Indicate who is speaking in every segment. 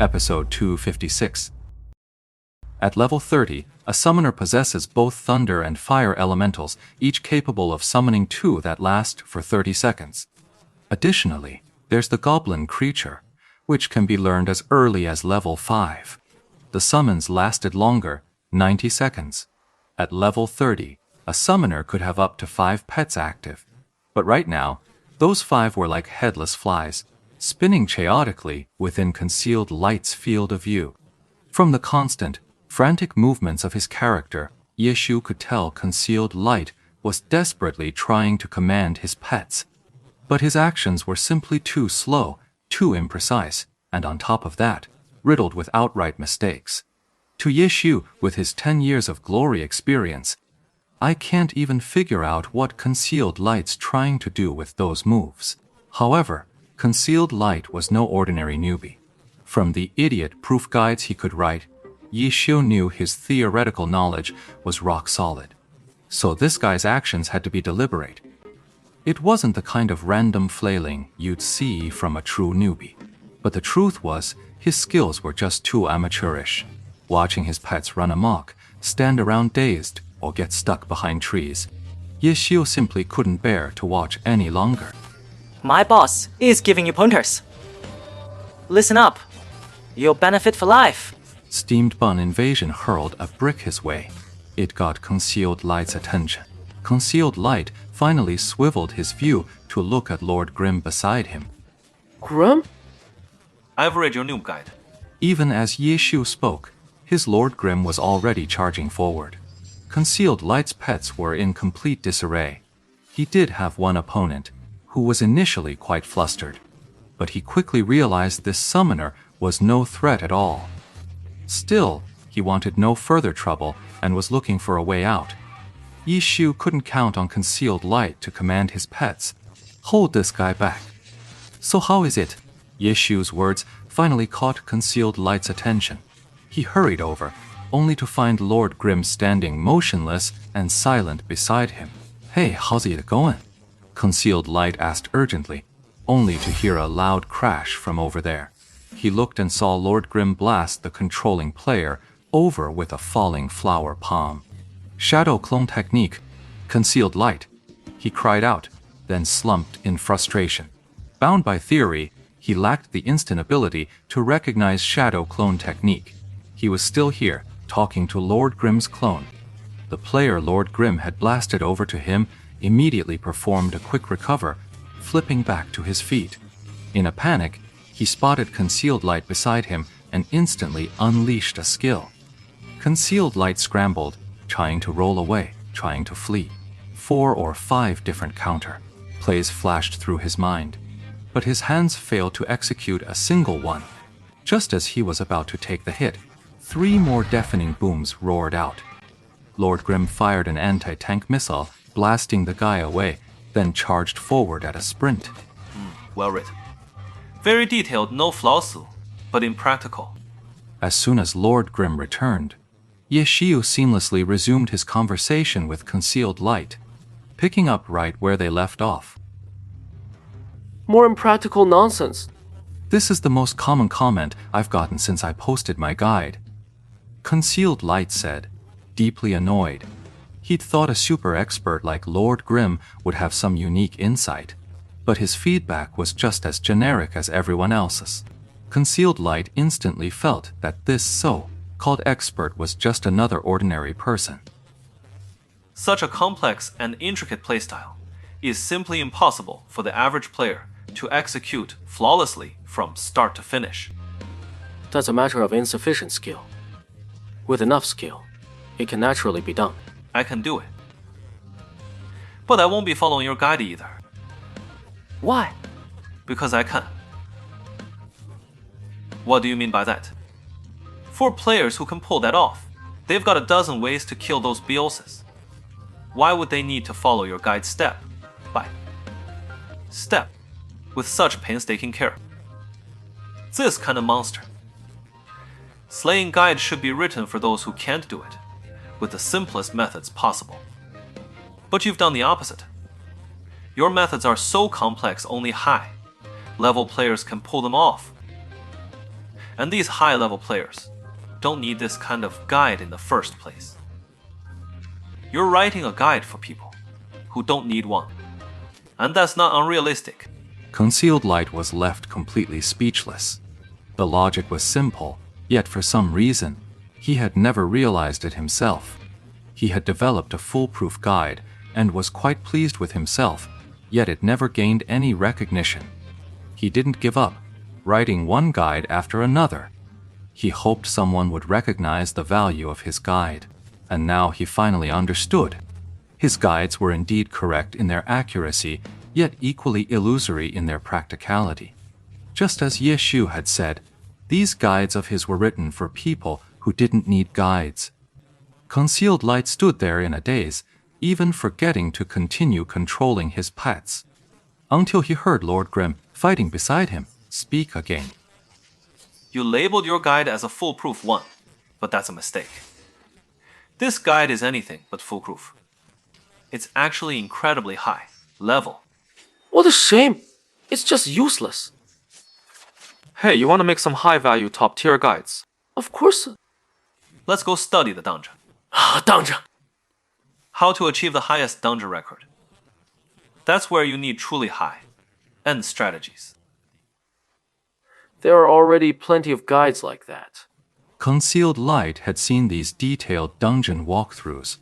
Speaker 1: Episode 256. At level 30, a summoner possesses both thunder and fire elementals, each capable of summoning two that last for 30 seconds. Additionally, there's the goblin creature, which can be learned as early as level 5. The summons lasted longer, 90 seconds. At level 30, a summoner could have up to 5 pets active. But right now, those 5 were like headless flies, spinning chaotically within Concealed Light's field of view. From the constant, frantic movements of his character, Yeshu could tell Concealed Light was desperately trying to command his pets. But his actions were simply too slow, too imprecise, and on top of that, riddled with outright mistakes. To Yeshu, with his 10 years of glory experience, I can't even figure out what Concealed Light's trying to do with those moves. However, Concealed Light was no ordinary newbie. From the idiot-proof guides he could write, Yeshu knew his theoretical knowledge was rock solid. So this guy's actions had to be deliberate. It wasn't the kind of random flailing you'd see from a true newbie. But the truth was, his skills were just too amateurish. Watching his pets run amok, stand around dazed, or get stuck behind trees, Yeshu simply couldn't bear to watch any longer.
Speaker 2: My boss is giving you pointers. Listen up. You'll benefit for life.
Speaker 1: Steamed Bun Invasion hurled a brick his way. It got Concealed Light's attention. Concealed Light finally swiveled his view to look at Lord Grimm beside him.
Speaker 3: Grimm?
Speaker 4: I've read your noob guide.
Speaker 1: Even as Yeshu spoke, his Lord Grimm was already charging forward. Concealed Light's pets were in complete disarray. He did have one opponent, who was initially quite flustered, but he quickly realized this summoner was no threat at all. Still, he wanted no further trouble and was looking for a way out. Yeshu couldn't count on Concealed Light to command his pets. Hold this guy back. So how is it? Yeshu's words finally caught Concealed Light's attention. He hurried over, only to find Lord Grimm standing motionless and silent beside him. Hey, how's it going? Concealed Light asked urgently, only to hear a loud crash from over there. He looked and saw Lord Grimm blast the controlling player over with a falling flower palm. Shadow clone technique, Concealed Light, he cried out, then slumped in frustration. Bound by theory, he lacked the instant ability to recognize shadow clone technique. He was still here, talking to Lord Grimm's clone. The player Lord Grimm had blasted over to him immediately performed a quick recover, flipping back to his feet. In a panic, he spotted Concealed Light beside him and instantly unleashed a skill. Concealed Light scrambled, trying to roll away, trying to flee. 4 or 5 different counter plays flashed through his mind, but his hands failed to execute a single one. Just as he was about to take the hit, 3 more deafening booms roared out. Lord Grimm fired an anti-tank missile, blasting the guy away, then charged forward at a sprint.
Speaker 4: Well written. Very detailed, no flaws, but impractical.
Speaker 1: As soon as Lord Grimm returned, Yeshu seamlessly resumed his conversation with Concealed Light, picking up right where they left off.
Speaker 3: More impractical nonsense.
Speaker 1: This is the most common comment I've gotten since I posted my guide. Concealed Light said, deeply annoyed. He'd thought a super expert like Lord Grimm would have some unique insight, but his feedback was just as generic as everyone else's. Concealed Light instantly felt that this so-called expert was just another ordinary person.
Speaker 4: Such a complex and intricate playstyle is simply impossible for the average player to execute flawlessly from start to finish.
Speaker 3: That's a matter of insufficient skill. With enough skill, it can naturally be done.
Speaker 4: I can do it. But I won't be following your guide either.
Speaker 3: Why?
Speaker 4: Because I can. What do you mean by that? For players who can pull that off, they've got a dozen ways to kill those Bioses. Why would they need to follow your guide step by step with such painstaking care? This kind of monster. Slaying guide should be written for those who can't do it, with the simplest methods possible. But you've done the opposite. Your methods are so complex only high-level players can pull them off. And these high-level players don't need this kind of guide in the first place. You're writing a guide for people who don't need one. And that's not unrealistic.
Speaker 1: Concealed Light was left completely speechless. The logic was simple, yet for some reason, he had never realized it himself. He had developed a foolproof guide and was quite pleased with himself, yet it never gained any recognition. He didn't give up, writing one guide after another. He hoped someone would recognize the value of his guide, and now he finally understood. His guides were indeed correct in their accuracy, yet equally illusory in their practicality. Just as Ye Xiu had said, these guides of his were written for people who didn't need guides. Concealed Light stood there in a daze, even forgetting to continue controlling his pets, until he heard Lord Grimm, fighting beside him, speak again.
Speaker 4: You labeled your guide as a foolproof one, but that's a mistake. This guide is anything but foolproof. It's actually incredibly high level.
Speaker 3: What a shame. It's just useless.
Speaker 5: Hey, you want to make some high-value top-tier guides?
Speaker 3: Of course.
Speaker 4: Let's go study the dungeon.
Speaker 3: Dungeon.
Speaker 4: How to achieve the highest dungeon record. That's where you need truly high end strategies.
Speaker 3: There are already plenty of guides like that.
Speaker 1: Concealed Light had seen these detailed dungeon walkthroughs,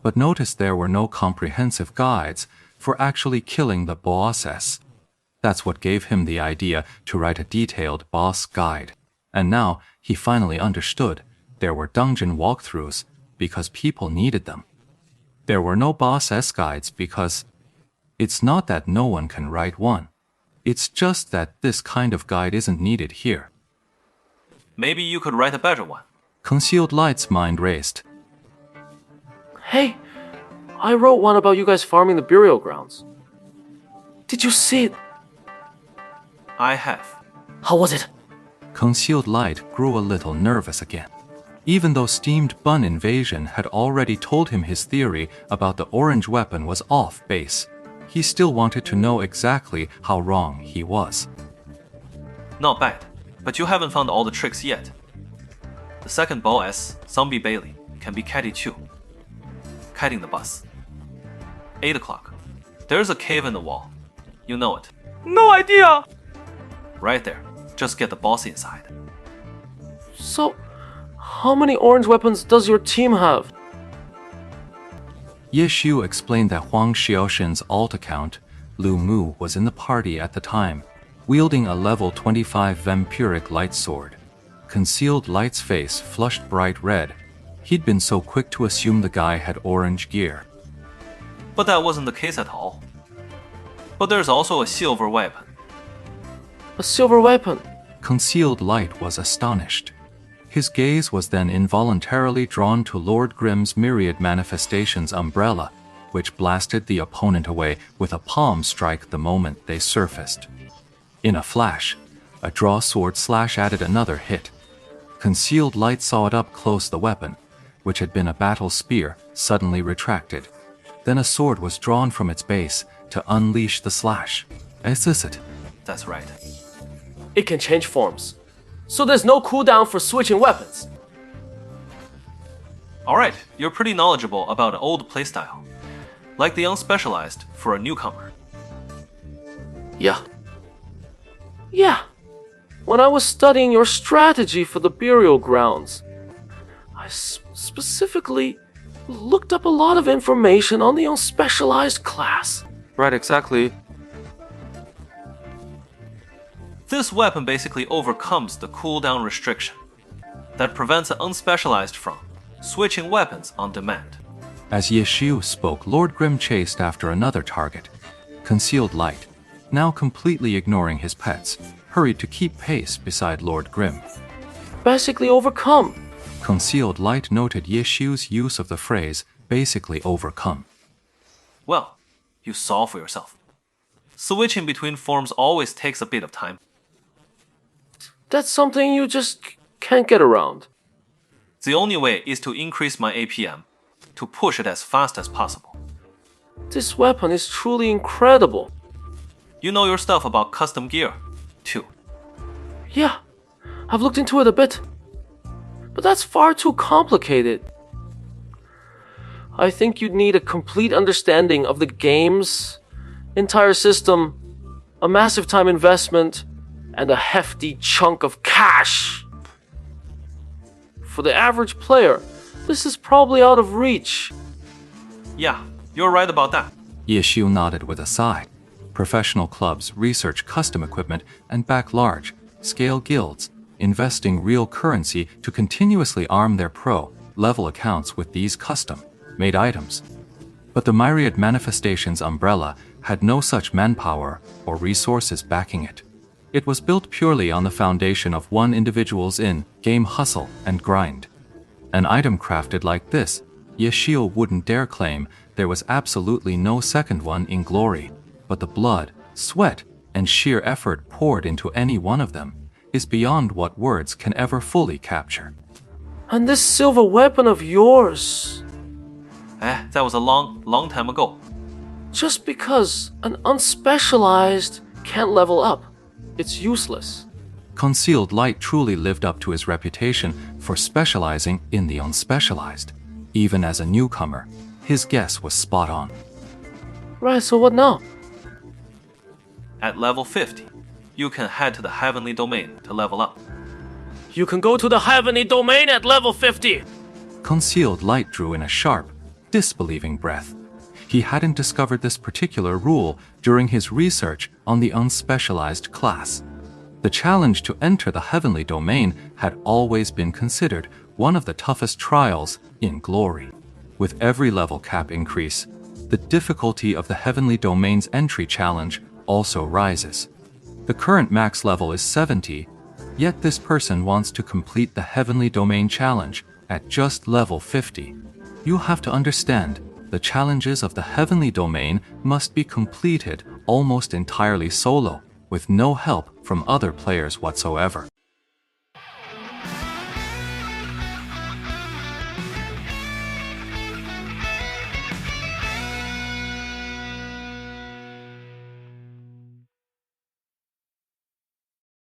Speaker 1: but noticed there were no comprehensive guides for actually killing the bosses. That's what gave him the idea to write a detailed boss guide. And now he finally understood there were dungeon walkthroughs because people needed them. There were no boss guides because it's not that no one can write one. It's just that this kind of guide isn't needed here.
Speaker 4: Maybe you could write a better one.
Speaker 1: Concealed Light's mind raced.
Speaker 3: Hey, I wrote one about you guys farming the burial grounds. Did you see it?
Speaker 4: I have.
Speaker 3: How was it?
Speaker 1: Concealed Light grew a little nervous again. Even though Steamed Bun Invasion had already told him his theory about the orange weapon was off base, he still wanted to know exactly how wrong he was.
Speaker 4: Not bad, but you haven't found all the tricks yet. The second boss, Zombie Bailey, can be catty too. Kiting the bus. 8 o'clock. There's a cave in the wall. You know it.
Speaker 5: No idea!
Speaker 4: Right there. Just get the boss inside.
Speaker 3: So, how many orange weapons does your team have?
Speaker 1: Ye Xiu explained that Huang Xiaoshen's alt account, Lu Mu, was in the party at the time, wielding a level 25 vampiric light sword. Concealed Light's face flushed bright red. He'd been so quick to assume the guy had orange gear.
Speaker 4: But that wasn't the case at all. But there's also a silver weapon.
Speaker 3: A silver weapon?
Speaker 1: Concealed Light was astonished. His gaze was then involuntarily drawn to Lord Grimm's Myriad Manifestations umbrella, which blasted the opponent away with a palm strike the moment they surfaced. In a flash, a draw sword slash added another hit. Concealed Light saw it up close. The weapon, which had been a battle spear, suddenly retracted. Then a sword was drawn from its base to unleash the slash. Is this it?
Speaker 4: That's right.
Speaker 3: It can change forms. So there's no cooldown for switching weapons.
Speaker 4: Alright, you're pretty knowledgeable about old playstyle. Like the unspecialized for a newcomer.
Speaker 3: Yeah. When I was studying your strategy for the burial grounds, I specifically looked up a lot of information on the unspecialized class.
Speaker 5: Right, exactly.
Speaker 4: This weapon basically overcomes the cooldown restriction that prevents an unspecialized from switching weapons on demand.
Speaker 1: As Ye Xiu spoke, Lord Grimm chased after another target. Concealed Light, now completely ignoring his pets, hurried to keep pace beside Lord Grimm.
Speaker 3: Basically overcome.
Speaker 1: Concealed Light noted Ye Xiu's use of the phrase, basically overcome.
Speaker 4: Well, you saw for yourself. Switching between forms always takes a bit of time.
Speaker 3: That's something you just can't get around.
Speaker 4: The only way is to increase my APM, to push it as fast as possible.
Speaker 3: This weapon is truly incredible.
Speaker 4: You know your stuff about custom gear, too.
Speaker 3: Yeah, I've looked into it a bit, but that's far too complicated. I think you'd need a complete understanding of the game's entire system, a massive time investment, and a hefty chunk of cash. For the average player, this is probably out of reach.
Speaker 4: Yeah, you're right about that.
Speaker 1: Ye Xiu nodded with a sigh. Professional clubs research custom equipment and back large-scale guilds, investing real currency to continuously arm their pro-level accounts with these custom-made items. But the Myriad Manifestations umbrella had no such manpower or resources backing it. It was built purely on the foundation of one individual's in-game hustle and grind. An item crafted like this, Ye Xiu wouldn't dare claim there was absolutely no second one in Glory, but the blood, sweat, and sheer effort poured into any one of them is beyond what words can ever fully capture.
Speaker 3: And this silver weapon of yours,
Speaker 4: That was a long time ago.
Speaker 3: just because an unspecialized can't level up, it's useless.
Speaker 1: Concealed Light truly lived up to his reputation for specializing in the unspecialized. Even as a newcomer, his guess was spot on.
Speaker 3: Right, so what now?
Speaker 4: At level 50, you can head to the Heavenly Domain to level up.
Speaker 3: You can go to the Heavenly Domain at level 50.
Speaker 1: Concealed Light drew in a sharp, disbelieving breath. He hadn't discovered this particular rule during his research on the unspecialized class. The challenge to enter the Heavenly Domain had always been considered one of the toughest trials in Glory. With every level cap increase, the difficulty of the Heavenly Domain's entry challenge also rises. The current max level is 70, yet this person wants to complete the Heavenly Domain challenge at just level 50. You have to understand, the challenges of the Heavenly Domain must be completed almost entirely solo, with no help from other players whatsoever.